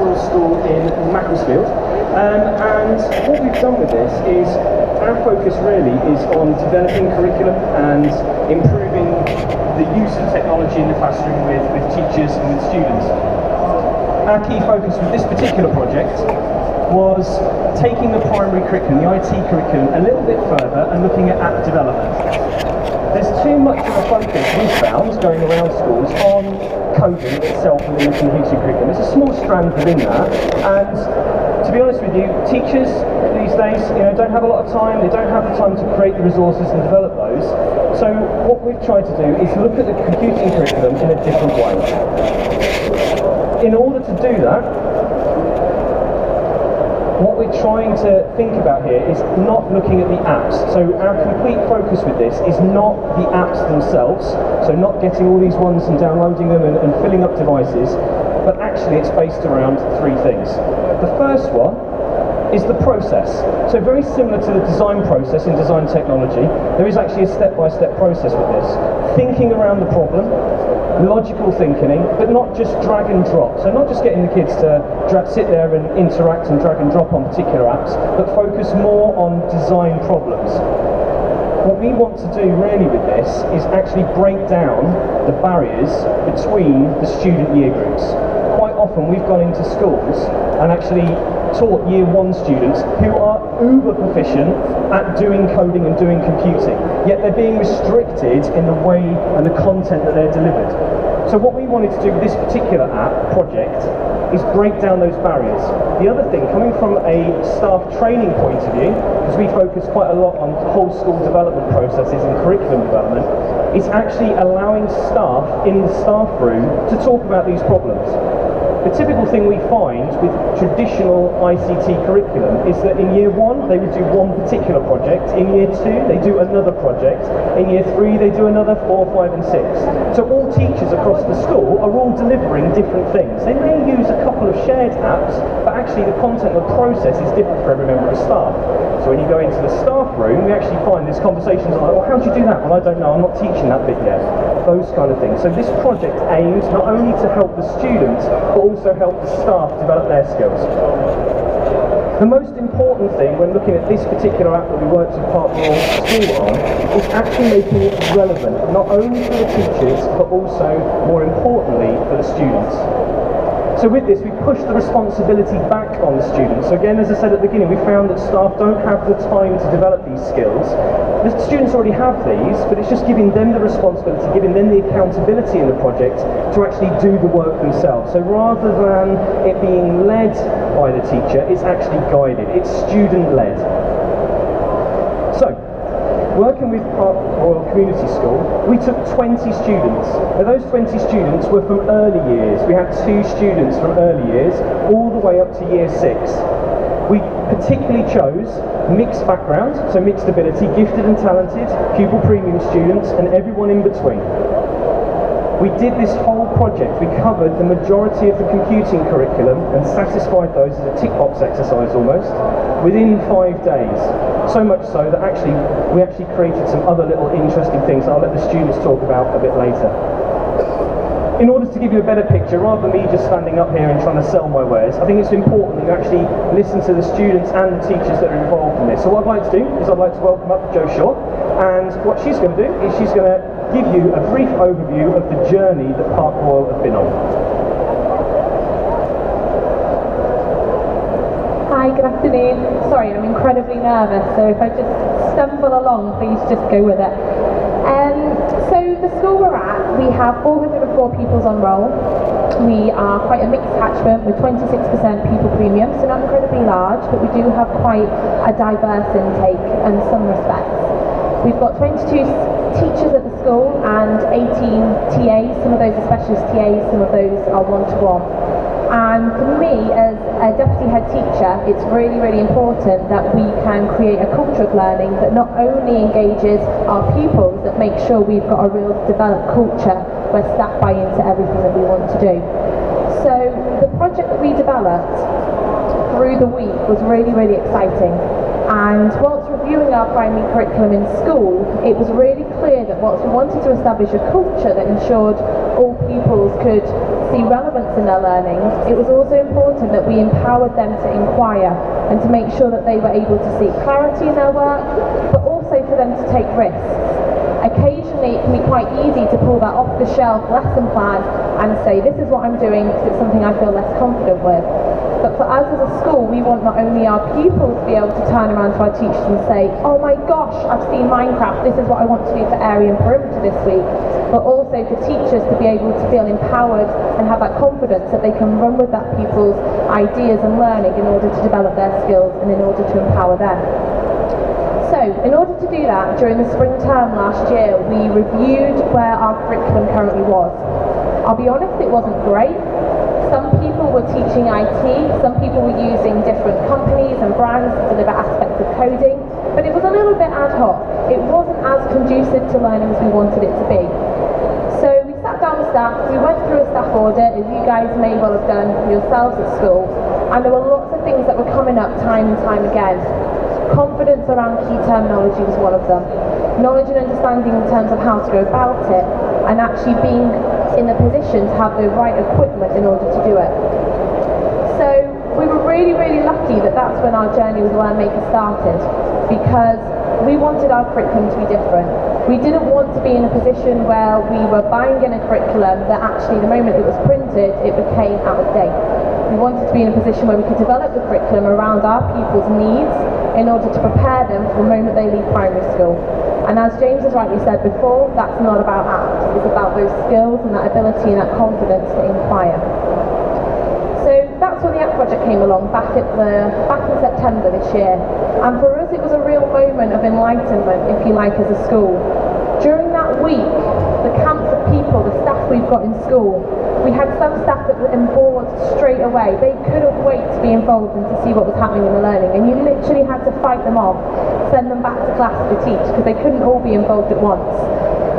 Parkroyal School in Macclesfield. And what we've done with this is our focus really is on developing curriculum and improving the use of technology in the classroom with teachers and with students. Our key focus with this particular project was taking the primary curriculum, the IT curriculum, a little bit further and looking at app development. There's too much of a focus we've found going around schools on coding itself within the computing curriculum. There's a small strand within that, and to be honest with you, teachers these days, don't have a lot of time. They don't have the time to create the resources and develop those. So what we've tried to do is look at the computing curriculum in a different way. In order to do that, what we're trying to think about here is not looking at the apps. So our complete focus with this is not the apps themselves, so not getting all these ones and downloading them and filling up devices, but actually it's based around three things. The first one is the process. So very similar to the design process in design technology, there is actually a step-by-step process with this. Thinking around the problem, logical thinking, but not just drag and drop. So not just getting the kids to sit there and interact and drag and drop on particular apps, but focus more on design problems. What we want to do really with this is actually break down the barriers between the student year groups. Quite often we've gone into schools and actually taught year one students who are uber proficient at doing coding and doing computing, yet they're being restricted in the way and the content that they're delivered. So what we wanted to do with this particular app project is break down those barriers. The other thing, coming from a staff training point of view, because we focus quite a lot on whole school development processes and curriculum development, is actually allowing staff in the staff room to talk about these problems. The typical thing we find with traditional ICT curriculum is that in year one they would do one particular project, in year two they do another project, in year three they do another, 4, 5 and 6. So all teachers across the school are all delivering different things. They may use a couple of shared apps, but actually the content and the process is different for every member of staff. So when you go into the staff room, we actually find these conversations like, well, how do you do that? Well, I don't know, I'm not teaching that bit yet. Those kind of things. So this project aims not only to help the students, but also help the staff develop their skills. The most important thing when looking at this particular app that we worked with Parkroyal School on is actually making it relevant, not only for the teachers, but also, more importantly, for the students. So with this, we push the responsibility back on the students. So again, as I said at the beginning, we found that staff don't have the time to develop these skills. The students already have these, but it's just giving them the responsibility, giving them the accountability in the project to actually do the work themselves. So rather than it being led by the teacher, it's actually guided. It's student-led. So, working with Parkroyal Community School, we took 20 students. Now those 20 students were from early years. We had 2 students from early years, all the way up to year 6. We particularly chose mixed backgrounds, so mixed ability, gifted and talented, pupil premium students, and everyone in between. We did this whole project. We covered the majority of the computing curriculum and satisfied those as a tick box exercise almost within 5 days. So much so that we actually created some other little interesting things I'll let the students talk about a bit later. In order to give you a better picture, rather than me just standing up here and trying to sell my wares, I think it's important that you actually listen to the students and the teachers that are involved in this. So what I'd like to do is I'd like to welcome up Jo Shaw, and what she's going to do is she's going to give you a brief overview of the journey that Parkroyal have been on. Hi, good afternoon. Sorry, I'm incredibly nervous, so if I just stumble along, please just go with it. So the school we're at, we have 404 pupils on roll. We are quite a mixed catchment with 26% pupil premium, so not incredibly large, but we do have quite a diverse intake in some respects. We've got 22 teachers at the school and 18 TAs, some of those are specialist TAs, some of those are one-to-one. And for me, as a deputy head teacher, it's really, really important that we can create a culture of learning that not only engages our pupils, but makes sure we've got a real developed culture where staff buy into everything that we want to do. So the project that we developed through the week was really, really exciting. And whilst reviewing our primary curriculum in school, it was really clear that whilst we wanted to establish a culture that ensured all pupils could see relevance in their learning, it was also important that we empowered them to inquire and to make sure that they were able to seek clarity in their work, but also for them to take risks. Occasionally it can be quite easy to pull that off-the-shelf lesson plan and say, this is what I'm doing because it's something I feel less confident with. But for us as a school, we want not only our pupils to be able to turn around to our teachers and say, oh my gosh, I've seen Minecraft, this is what I want to do for area and perimeter this week, but also for teachers to be able to feel empowered and have that confidence that they can run with that pupil's ideas and learning in order to develop their skills and in order to empower them. So, in order to do that, during the spring term last year, we reviewed where our curriculum currently was. I'll be honest, it wasn't great. Some people were teaching IT, some people were using different companies and brands to deliver aspects of coding, but it was a little bit ad hoc. It wasn't as conducive to learning as we wanted it to be. So we sat down with staff, we went through a staff audit, as you guys may well have done yourselves at school, and there were lots of things that were coming up time and time again. Confidence around key terminology was one of them. Knowledge and understanding in terms of how to go about it, and actually being in the position to have the right equipment in order to do it. So we were really, really lucky that that's when our journey with LearnMaker started, because we wanted our curriculum to be different. We didn't want to be in a position where we were buying in a curriculum that actually the moment it was printed, it became out of date. We wanted to be in a position where we could develop the curriculum around our pupils' needs in order to prepare them for the moment they leave primary school. And as James has rightly said before, that's not about apps, it's about those skills and that ability and that confidence to inquire. So that's when the app project came along, back in September this year. And for us it was a real moment of enlightenment, if you like, as a school. During that week, the camps of people, the staff we've got in school, we had some staff that were involved straight away. They couldn't wait to be involved and to see what was happening in the learning, and you literally had to fight them off, send them back to class to teach, because they couldn't all be involved at once.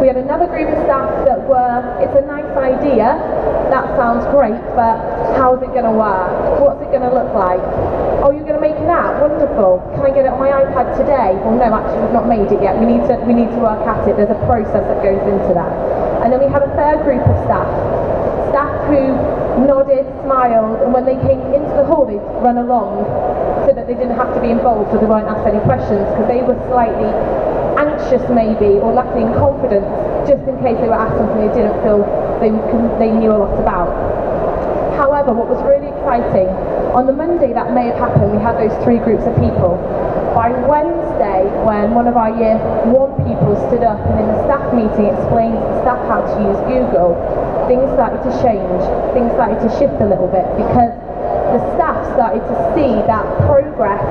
We had another group of staff that were, it's a nice idea, that sounds great, but how's it going to work? What's it going to look like? Oh, you're going to make an app? Wonderful. Can I get it on my iPad today? Well, no, actually, we've not made it yet. We need to work at it. There's a process that goes into that. And then we had a third group of staff who nodded, smiled, and when they came into the hall, they'd run along so that they didn't have to be involved or they weren't asked any questions, because they were slightly anxious maybe, or lacking confidence, just in case they were asked something they didn't feel they knew a lot about. However, what was really exciting, on the Monday that may have happened, we had those three groups of people. By Wednesday, when one of our Year 1 people stood up and in the staff meeting explained to the staff how to use Google, things started to change, things started to shift a little bit, because the staff started to see that progress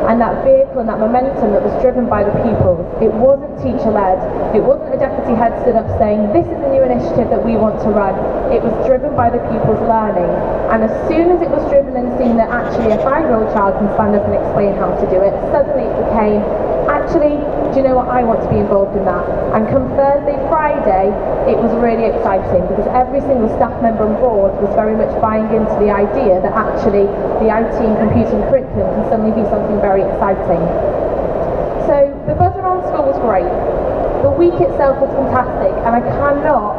and that vehicle and that momentum that was driven by the pupils. It wasn't teacher-led, it wasn't a deputy head stood up saying, this is a new initiative that we want to run. It was driven by the pupils' learning. And as soon as it was driven and seen that actually a 5-year-old child can stand up and explain how to do it, suddenly it became, actually, do you know what, I want to be involved in that. And come Thursday, Friday, it was really exciting, because every single staff member on board was very much buying into the idea that actually the IT and computing curriculum can suddenly be something very exciting. So the buzz around school was great. The week itself was fantastic, and I cannot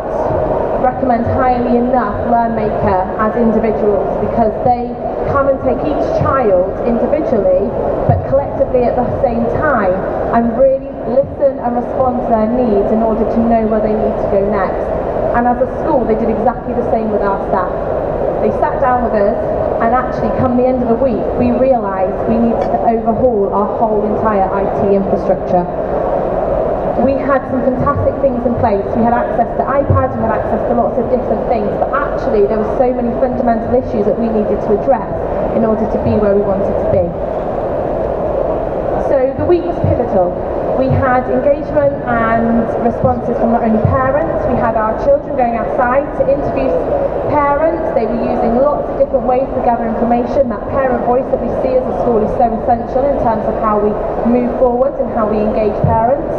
recommend highly enough LearnMaker as individuals, because they come and take each child individually but collectively at the same time and really listen and respond to their needs in order to know where they need to go next. And as a school they did exactly the same with our staff. They sat down with us, and actually come the end of the week we realised we needed to overhaul our whole entire IT infrastructure. We had some fantastic things in place. We had access to iPads, we had access to lots of different things, but actually there were so many fundamental issues that we needed to address in order to be where we wanted to be. So the week was pivotal. We had engagement and responses from not only parents, we had our children going outside to interview parents. They were using lots of different ways to gather information. That parent voice that we see as a school is so essential in terms of how we move forward and how we engage parents.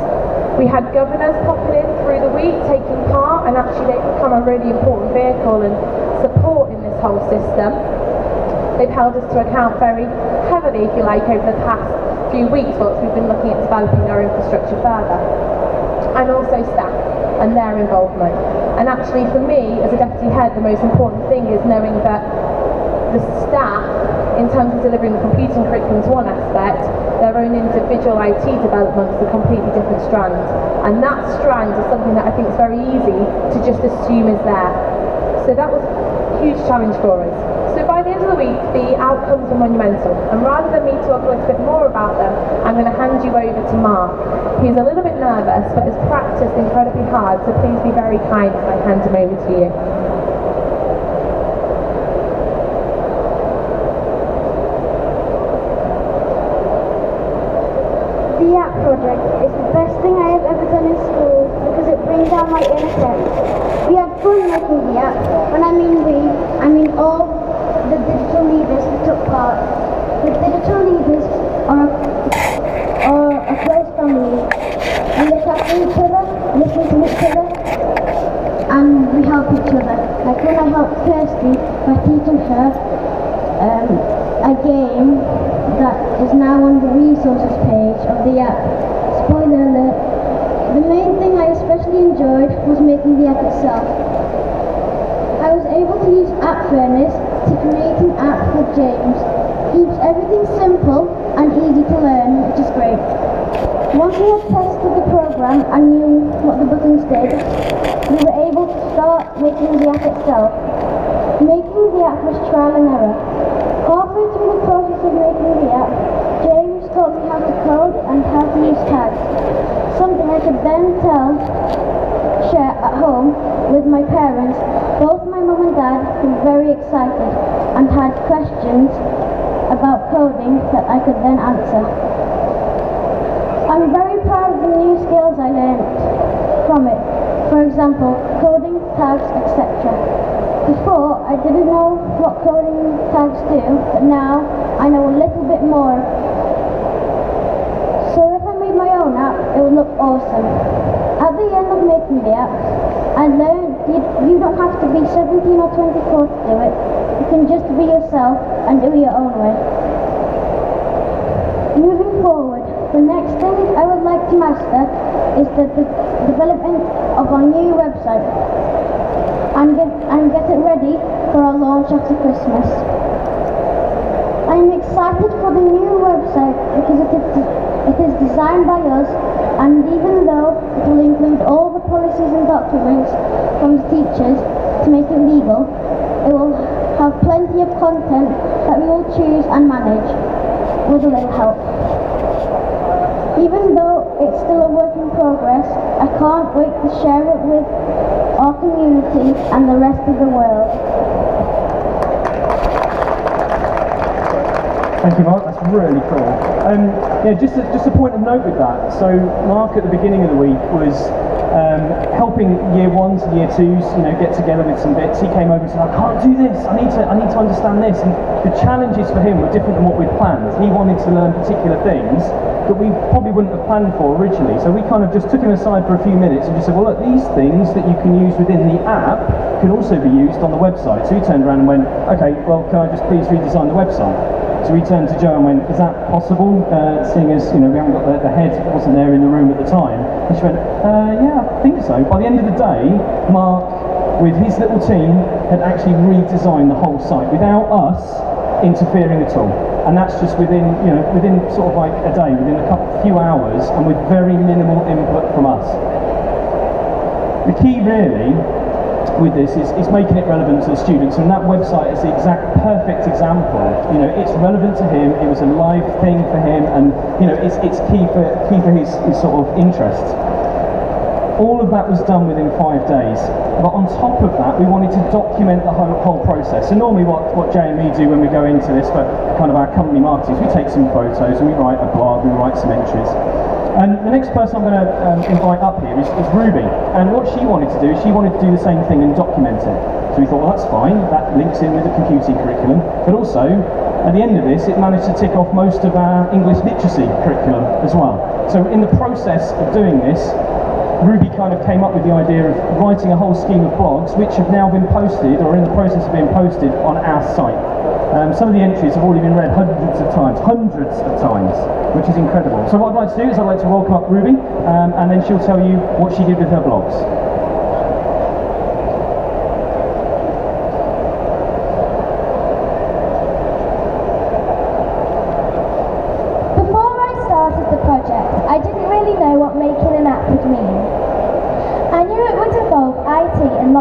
We had governors popping in through the week, taking part, and actually they've become a really important vehicle and support in this whole system. They've held us to account very heavily, if you like, over the past few weeks whilst we've been looking at developing our infrastructure further. And also staff and their involvement. And actually for me, as a deputy head, the most important thing is knowing that the staff, in terms of delivering the computing curriculum to one aspect, their own individual IT development is a completely different strand. And that strand is something that I think is very easy to just assume is there. So that was a huge challenge for us. So by the end of the week, the outcomes were monumental. And rather than me talk a little bit more about them, I'm going to hand you over to Mark. He's a little bit nervous, but has practiced incredibly hard, so please be very kind as I hand him over to you. The app project is the best thing I have ever done in school because it brings out my inner self. We had fun making the app. When I mean we, I mean all the digital leaders who took part. The digital leaders are a close family. We look after each other, listen to each other, and we help each other. Like when I helped Kirsty by teaching her a game that is now on the resources page of the app. Spoiler alert. The main thing I especially enjoyed was making the app itself. I was able to use App Fairness to create an app with James. Keeps everything simple and easy to learn, which is great. Once we had tested the program and knew what the buttons did, we were able to start making the app itself. Making the app was trial and error. Halfway through the process of making the app, James taught me how to code and how to use tags, something I could then share at home with my parents. Both my mum and dad were very excited and had questions about coding that I could then answer. I'm very proud of the new skills I learned from it, for example, coding, tags, etc. Before, I didn't know what coding tags do, but now I know a little bit more. So if I made my own app, it would look awesome. At the end of making the app, I learned you don't have to be 17 or 24 to do it. You can just be yourself and do it your own way. Moving forward, the next thing I would like to master is the development of our new website. And get it ready for our launch after Christmas. I am excited for the new website because it is designed by us, and even though it will include all the policies and documents from the teachers to make it legal, it will have plenty of content that we will choose and manage with a little help. Even though it's still a work in progress, I can't wait to share it with our community and the rest of the world. Thank you, Mark. That's really cool. Yeah, just a point of note with that. So Mark at the beginning of the week was helping year ones and year twos, get together with some bits. He came over and said, "I can't do this. I need to understand this." And the challenges for him were different than what we'd planned. He wanted to learn particular things that we probably wouldn't have planned for originally. So we kind of just took him aside for a few minutes and just said, "Well, look, these things that you can use within the app can also be used on the website." So he turned around and went, "Okay, well, can I just please redesign the website?" So we turned to Joe and went, "Is that possible?" Seeing as we haven't got the head wasn't there in the room at the time. And she went, "Yeah, I think so." By the end of the day, Mark, with his little team, had actually redesigned the whole site without us interfering at all. And that's just within sort of like a day, within a few hours, and with very minimal input from us. The key really with this is making it relevant to the students, and that website is the exact perfect example. It's relevant to him, it was a live thing for him, and it's key for his sort of interest. All of that was done within 5 days, but on top of that we wanted to document the whole process. So normally what Jay and me do when we go into this for kind of our company marketing is we take some photos and we write a blog, we write some entries. And the next person I'm going to invite up here is Ruby, and what she wanted to do is she wanted to do the same thing and document it. So we thought, well, that's fine, that links in with the computing curriculum, but also at the end of this it managed to tick off most of our English literacy curriculum as well. So in the process of doing this, Ruby kind of came up with the idea of writing a whole scheme of blogs which have now been posted, or in the process of being posted, on our site. Some of the entries have already been read hundreds of times, which is incredible. So what I'd like to do is I'd like to welcome up Ruby, and then she'll tell you what she did with her blogs.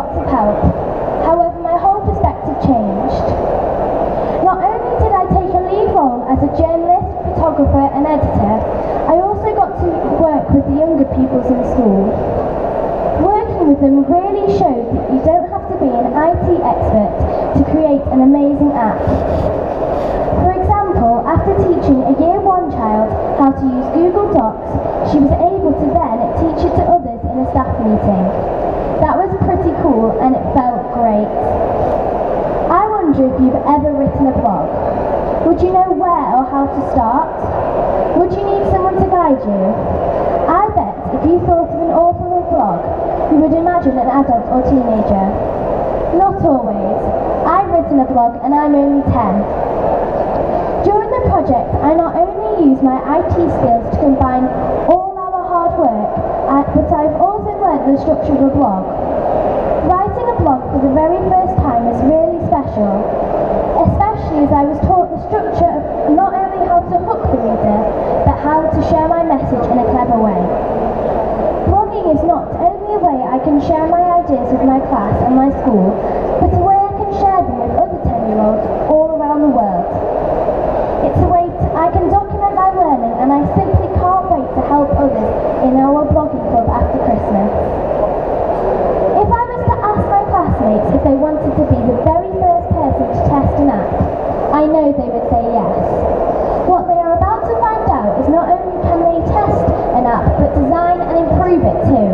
lots of help. However, my whole perspective changed. Not only did I take a lead role as a journalist, photographer and editor, I also got to work with the younger pupils in school. Working with them really showed that you don't have to be an IT expert to create an amazing app. For example, after teaching a Year 1 child how to use Google Docs, she was able to then teach it to others in a staff meeting. That was pretty cool and it felt great. I wonder if you've ever written a blog. Would you know where or how to start? Would you need someone to guide you? I bet if you thought of an author of a blog, you would imagine an adult or teenager. Not always. I've written a blog and I'm only 10. During the project, I not only used my IT skills to combine all our hard work, but I've also learnt the structure of a blog. Writing a blog for the very first time is really special, especially as I was taught the structure of not only how to hook the reader, but how to share my message in a clever way. Blogging is not only a way I can share my ideas with my class and my school, but a way I can share them with other 10-year-olds all around the world. It's a way I can document my learning, and I simply can't wait to help others in our blogging club after Christmas. If I was to ask my classmates if they wanted to be the very first person to test an app, I know they would say yes. What they are about to find out is not only can they test an app, but design and improve it too.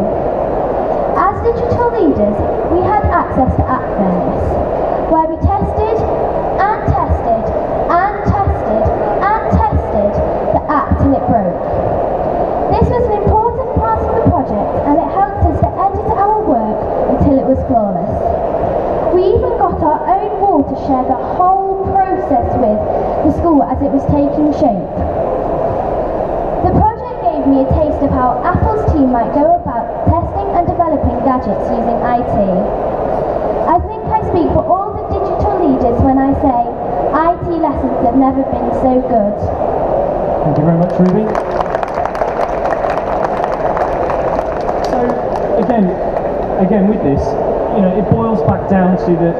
As digital leaders, we had access to App Furnace, where we tested and tested and tested and tested the app till it broke. This was an important part of the project, and it helped us to edit our work until it was flawless. We even got our own wall to share the whole process with the school as it was taking shape. The project gave me a taste of how Apple's team might go about testing and developing gadgets using IT. I think I speak for all the digital leaders when I say IT lessons have never been so good. Thank you very much, Ruby. So, again with this, it boils back down to the